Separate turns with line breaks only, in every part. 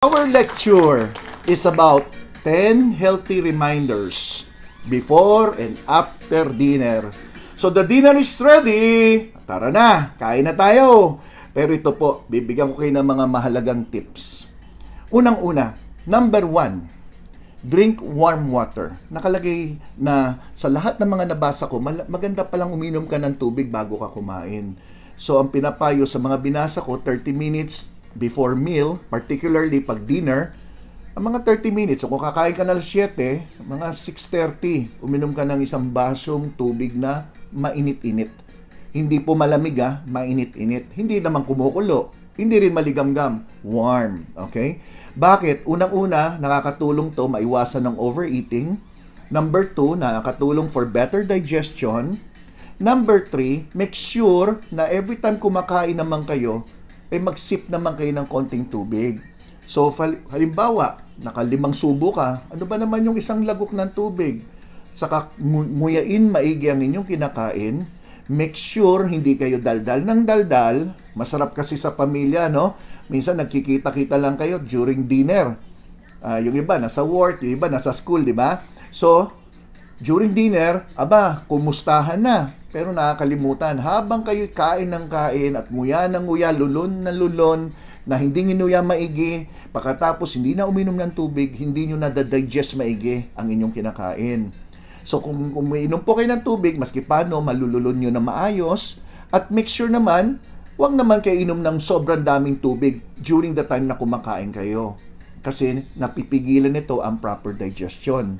Our lecture is about 10 healthy reminders before and after dinner. So the dinner is ready. Tara na, kain na tayo. Pero ito po, bibigyan ko kayo ng mga mahalagang tips. Unang-una, number 1, drink warm water. Nakalagay na sa lahat ng mga nabasa ko, maganda palang uminom ka ng tubig bago ka kumain. So ang pinapayo sa mga binasa ko, 30 minutes before meal, particularly pag dinner, ang mga 30 minutes. So kung kakain ka na alas 7, mga 6:30, uminom ka ng isang basong tubig na mainit-init. Hindi po malamig mainit-init. Hindi naman kumukulo. Hindi rin maligamgam. Warm. Okay? Bakit? Unang-una, nakakatulong to maiwasan ng overeating. Number 2, nakakatulong for better digestion. Number 3, make sure na every time kumakain naman kayo, mag-sip naman kayo ng konting tubig. So, halimbawa, naka-5 subo ka, ano ba naman yung isang lagok ng tubig? Saka, nguyain maigi ang inyong kinakain. Make sure hindi kayo daldal ng daldal. Masarap kasi sa pamilya, no? Minsan, nagkikita-kita lang kayo during dinner. Yung iba, nasa work, yung iba, nasa school, di ba? So, during dinner, kumustahan na. Pero nakakalimutan, habang kayo kain ng kain at nguya ng nguya, lulon na lulon, na hindi nginuya maigi, pagkatapos hindi na uminom ng tubig, hindi nyo na-digest maigi ang inyong kinakain. So kung uminom po kayo ng tubig, maski paano, malululon nyo na maayos, at make sure naman, huwag naman kayo inom ng sobrang daming tubig during the time na kumakain kayo. Kasi napipigilan nito ang proper digestion.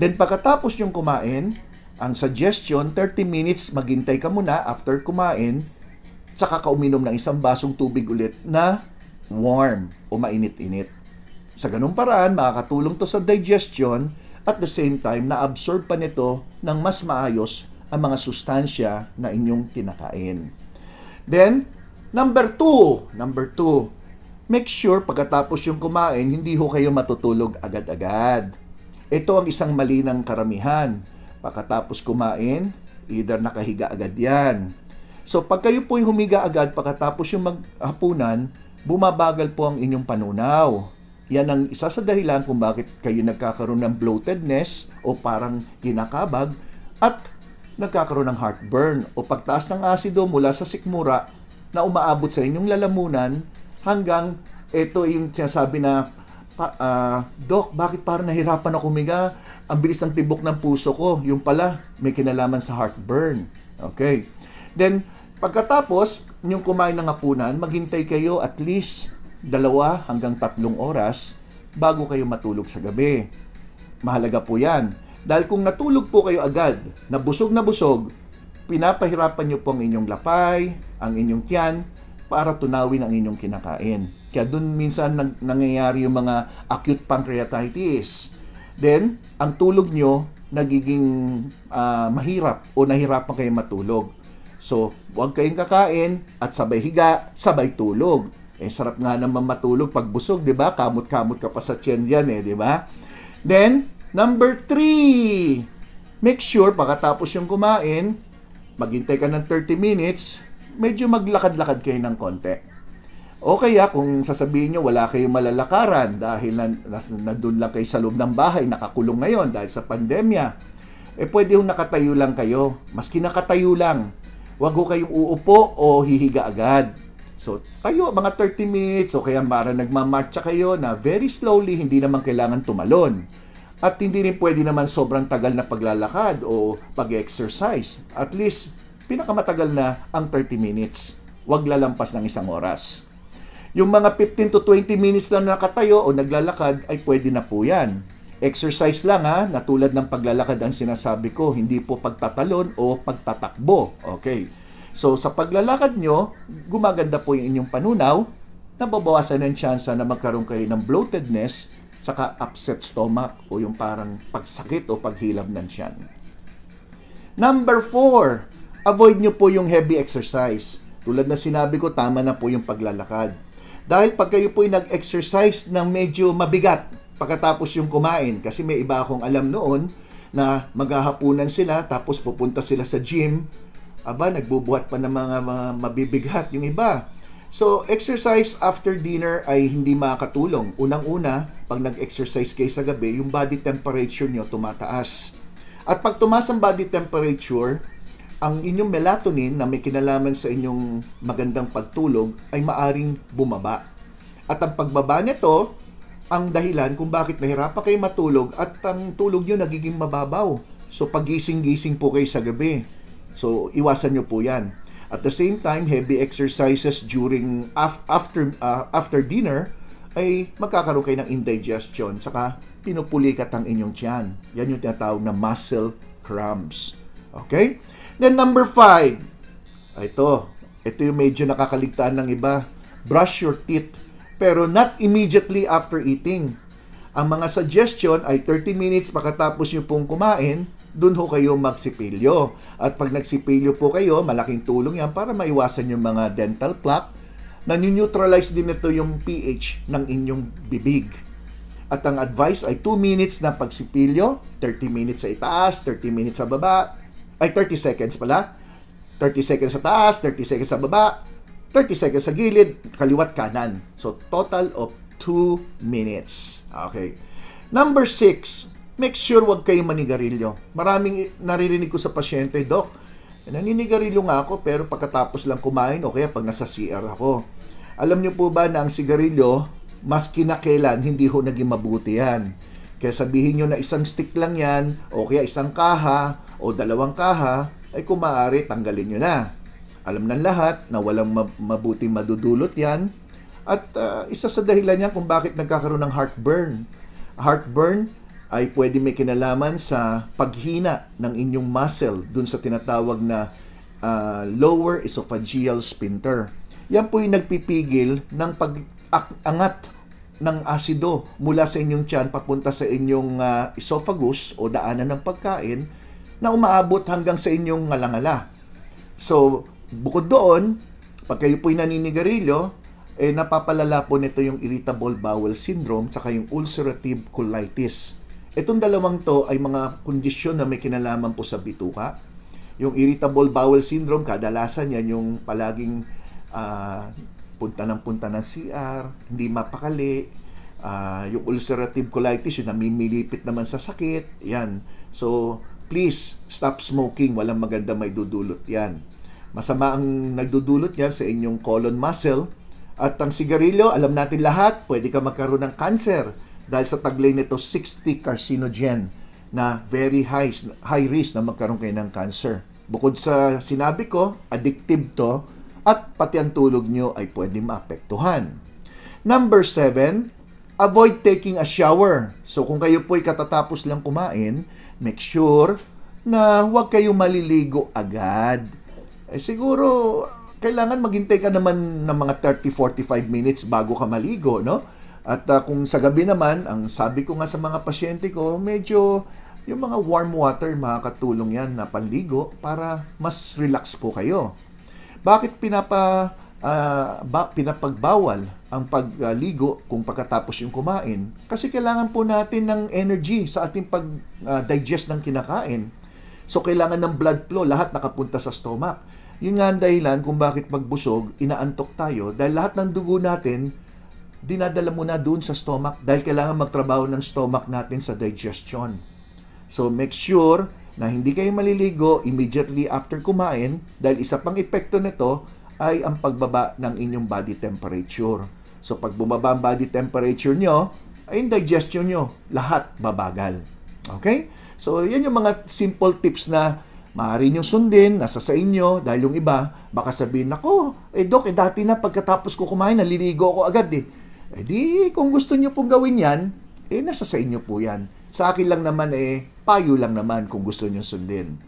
Then pagkatapos yung kumain, ang suggestion, 30 minutes, maghintay ka muna after kumain, saka ka uminom ng isang basong tubig ulit na warm o mainit-init. Sa ganung paraan, makakatulong to sa digestion at the same time, na-absorb pa nito ng mas maayos ang mga sustansya na inyong kinakain. Then, number 2, make sure pagkatapos yung kumain, hindi ho kayo matutulog agad-agad. Ito ang isang mali ng karamihan. Pagkatapos kumain, either nakahiga agad yan. So, pag kayo po'y humiga agad, pagkatapos yung maghapunan, bumabagal po ang inyong panunaw. Yan ang isa sa dahilan kung bakit kayo nagkakaroon ng bloatedness o parang kinakabag at nagkakaroon ng heartburn o pagtaas ng asido mula sa sikmura na umaabot sa inyong lalamunan hanggang ito yung sinasabi na, Doc, bakit parang nahirapan ako humiga? Ang bilis ng tibok ng puso ko. Yung pala, may kinalaman sa heartburn. Okay. Then, pagkatapos, yung kumain ng hapunan, maghintay kayo at least 2 hanggang 3 oras bago kayo matulog sa gabi. Mahalaga po yan. Dahil kung natulog po kayo agad, na busog, pinapahirapan nyo po ang inyong lapay, ang inyong tiyan, para tunawin ang inyong kinakain. Kaya dun minsan nangyayari yung mga acute pancreatitis. Then, ang tulog nyo nagiging mahirap o nahirapan kayo matulog. So, huwag kayong kakain at sabay higa, sabay tulog. Sarap nga naman matulog pag busog, di ba? Kamot-kamot ka pa sa tiyan yan, di ba? Then, number 3, make sure pagkatapos yung kumain, maghintay ka ng 30 minutes, medyo maglakad-lakad kayo ng konti. O kaya kung sasabihin nyo wala kayong malalakaran dahil nandun lang kayo sa loob ng bahay, nakakulong ngayon dahil sa pandemya, pwede yung nakatayo lang kayo. Maski nakatayo lang, wag ho kayong uupo o hihiga agad. So kayo mga 30 minutes o kaya parang nagmamarcha kayo na very slowly, hindi naman kailangan tumalon. At hindi rin pwede naman sobrang tagal na paglalakad o pag-exercise. At least pinakamatagal na ang 30 minutes. Huwag lalampas ng 1 oras. Yung mga 15 to 20 minutes lang nakatayo o naglalakad ay pwede na po yan. Exercise lang na tulad ng paglalakad ang sinasabi ko, hindi po pagtatalon o pagtatakbo. Okay. So sa paglalakad nyo, gumaganda po yung inyong panunaw, nababawasan ang tsansa na magkaroon kayo ng bloatedness, saka upset stomach o yung parang pagsakit o paghilab ng tiyan. Number 4, avoid nyo po yung heavy exercise. Tulad na sinabi ko, tama na po yung paglalakad. Dahil pag kayo po nag-exercise ng medyo mabigat pagkatapos yung kumain, kasi may iba akong alam noon na maghahapunan sila tapos pupunta sila sa gym, nagbubuhat pa ng mga mabibigat yung iba. So, exercise after dinner ay hindi makakatulong. Unang-una, pag nag-exercise kayo sa gabi, yung body temperature nyo tumataas. At pag tumaas ang body temperature, ang inyong melatonin na may kinalaman sa inyong magandang pagtulog ay maaring bumaba. At ang pagbaba nito, ang dahilan kung bakit nahirapan kayo matulog at ang tulog nyo nagiging mababaw. So, pagising-gising po kayo sa gabi. So, iwasan nyo po yan. At the same time, heavy exercises during after dinner ay magkakaroon kayo ng indigestion, saka pinupulikat ang inyong tiyan. Yan yung tinatawag na muscle cramps. Okay? Then number 5. Ito yung medyo nakakaligtaan ng iba. Brush your teeth, pero not immediately after eating. Ang mga suggestion ay 30 minutes pagkatapos nyo pong kumain, dun ho kayo magsipilyo. At pag nagsipilyo po kayo, malaking tulong yan para maiwasan yung mga dental plaque. Nani-neutralize din ito yung pH ng inyong bibig. At ang advice ay 2 minutes na pagsipilyo, 30 minutes sa itaas, 30 minutes sa baba, 30 seconds pala. 30 seconds sa taas, 30 seconds sa baba, 30 seconds sa gilid, kaliwat kanan. So, total of 2 minutes. Okay. Number 6. Make sure wag kayong manigarilyo. Maraming naririnig ko sa pasyente, Doc, naninigarilyo nga ako pero pagkatapos lang kumain o kaya pag nasa CR ako. Alam niyo po ba na ang sigarilyo, mas kinakailan, hindi ho naging mabuti yan. Kaya sabihin nyo na isang stick lang yan o kaya isang kaha o 2 kaha, ay kung maaari, tanggalin nyo na. Alam ng lahat na walang mabuting madudulot yan. At isa sa dahilan yan kung bakit nagkakaroon ng heartburn. Heartburn ay pwede may kinalaman sa paghina ng inyong muscle dun sa tinatawag na lower esophageal sphincter. Yan po yung nagpipigil ng pag-angat ng asido mula sa inyong tiyan papunta sa inyong esophagus o daanan ng pagkain na umaabot hanggang sa inyong ngalangala. So, bukod doon, pag kayo po'y naninigarilyo, napapalala po nito yung irritable bowel syndrome saka yung ulcerative colitis. Itong dalawang to ay mga kondisyon na may kinalaman po sa bituka. Yung irritable bowel syndrome, kadalasan yan yung palaging punta ng CR, hindi mapakali. Yung ulcerative colitis, yung namimilipit naman sa sakit. Yan. So, please, stop smoking. Walang maganda may dudulot yan. Masama ang nagdudulot yan sa inyong colon muscle. At ang sigarilyo, alam natin lahat, pwede ka magkaroon ng cancer. Dahil sa taglay nito, 60 carcinogen na very high risk na magkaroon kayo ng cancer. Bukod sa sinabi ko, addictive to at pati ang tulog nyo ay pwede maapektuhan. Number 7, avoid taking a shower. So kung kayo po'y katatapos lang kumain, make sure na huwag kayo maliligo agad. Siguro, kailangan maghintay ka naman ng mga 30-45 minutes bago ka maligo, no? At kung sa gabi naman, ang sabi ko nga sa mga pasyente ko, medyo yung mga warm water, makakatulong yan na panligo para mas relax po kayo. Bakit pinapagbawal ang pagligo kung pagkatapos yung kumain? Kasi kailangan po natin ng energy sa ating pag-digest ng kinakain. So, kailangan ng blood flow, lahat nakapunta sa stomach. Yun nga ang dahilan kung bakit pagbusog, inaantok tayo dahil lahat ng dugo natin dinadala mo na dun sa stomach dahil kailangan magtrabaho ng stomach natin sa digestion. So, make sure na hindi kayo maliligo immediately after kumain dahil isa pang epekto nito ay ang pagbaba ng inyong body temperature. So, pag bumaba ang body temperature nyo, ay yung digestion nyo, lahat babagal. Okay? So, yan yung mga simple tips na maaari nyo sundin, nasa sa inyo, dahil yung iba, baka sabihin, ako, Doc, dati na pagkatapos ko kumain, naliligo ako agad di, kung gusto nyo pong gawin yan, nasa sa inyo po yan. Sa akin lang naman, payo lang naman kung gusto nyo sundin.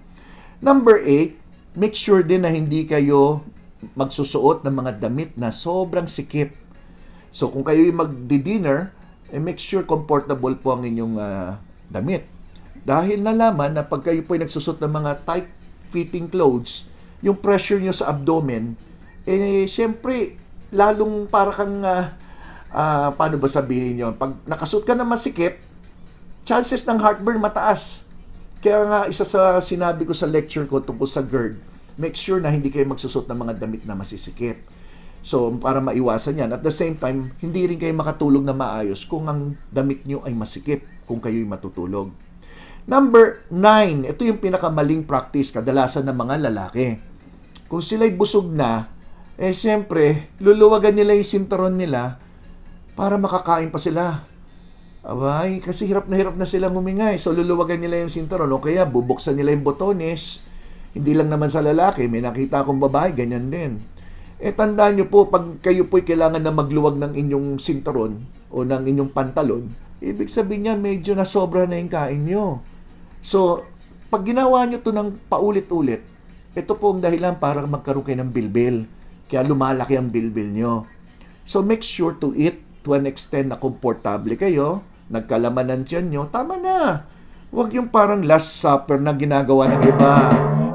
Number 8, make sure din na hindi kayo magsusuot ng mga damit na sobrang sikip. So, kung kayo yung magdi-dinner, make sure comfortable po ang inyong damit. Dahil nalaman na pag kayo po ay nagsusot ng mga tight-fitting clothes, yung pressure nyo sa abdomen, syempre, lalong para kang, paano ba sabihin yun? Pag nakasuot ka na masikip, chances ng heartburn mataas. Kaya nga, isa sa sinabi ko sa lecture ko tungkol sa GERD, make sure na hindi kayo magsusot ng mga damit na masisikip. So, para maiwasan yan. At the same time, hindi rin kayo makatulog na maayos kung ang damit nyo ay masikip kung kayo'y matutulog. Number 9, ito yung pinakamaling practice kadalasan ng mga lalaki. Kung sila'y busog na, siyempre, luluwagan nila yung sinturon nila para makakain pa sila. Abay, kasi hirap na sila huminga. So, luluwagan nila yung sinturon o kaya bubuksan nila yung botones. Hindi lang naman sa lalaki, may nakita akong babae, ganyan din. Tandaan nyo po, pag kayo po'y kailangan na magluwag ng inyong sinturon o ng inyong pantalon, ibig sabihin niyan, medyo nasobra na yung kain nyo. So, pag ginawa nyo to ng paulit-ulit, ito po ang dahilan para magkaroon kayo ng bilbil. Kaya lumalaki ang bilbil nyo. So, make sure to eat to an extent na komportable kayo, nagkalaman ng tiyan nyo, tama na. Huwag yung parang last supper na ginagawa ng iba.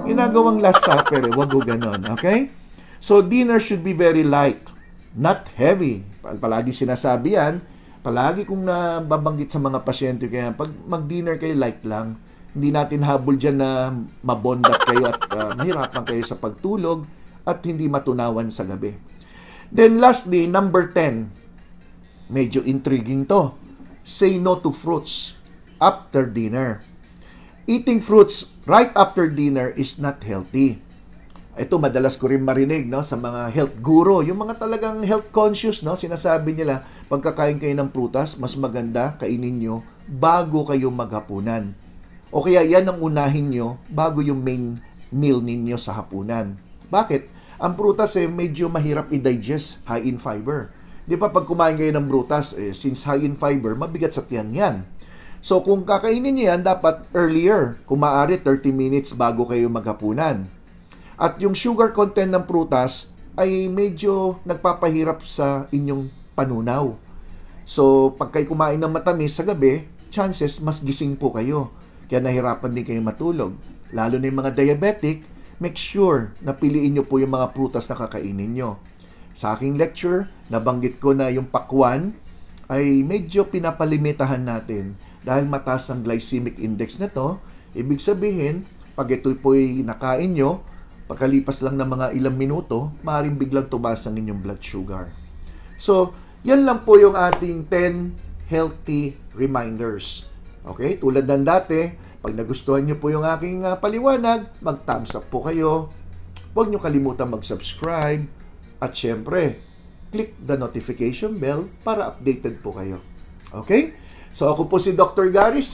Ginagawang last supper, huwag o ganon, okay? So, dinner should be very light, not heavy. Palagi sinasabi yan. Palagi kong nababanggit sa mga pasyente kaya pag mag-dinner kayo, light lang. Hindi natin habol dyan na mabondat kayo at mahirapan kayo sa pagtulog at hindi matunawan sa gabi. Then lastly, number 10. Medyo intriguing to. Say no to fruits after dinner. Eating fruits right after dinner is not healthy. Ito madalas ko rin marinig sa mga health guru, yung mga talagang health conscious, sinasabi nila pagkakain kayo ng prutas, mas maganda kainin nyo bago kayo maghapunan. O kaya yan ang unahin nyo bago yung main meal ninyo sa hapunan. Bakit? Ang prutas medyo mahirap i-digest, high in fiber. Di ba pag kumain kayo ng prutas, since high in fiber, mabigat sa tiyan yan. So kung kakainin nyo yan, dapat earlier, kung maaari 30 minutes bago kayo maghapunan. At yung sugar content ng prutas ay medyo nagpapahirap sa inyong panunaw. So, pag kayo kumain ng matamis sa gabi, chances mas gising po kayo. Kaya nahirapan din kayo matulog. Lalo na yung mga diabetic, make sure na piliin nyo po yung mga prutas na kakainin nyo. Sa aking lecture, nabanggit ko na yung pakwan ay medyo pinapalimitahan natin dahil mataas ang glycemic index na to. Ibig sabihin, pag ito'y po'y nakain nyo, pagkalipas lang ng mga ilang minuto, maaaring biglang tumaas ang inyong blood sugar. So, yan lang po yung ating 10 healthy reminders. Okay? Tulad ng dati, pag nagustuhan nyo po yung aking paliwanag, mag-thumbs up po kayo. Huwag nyo kalimutan mag-subscribe. At syempre, click the notification bell para updated po kayo. Okay? So, ako po si Dr. Gary.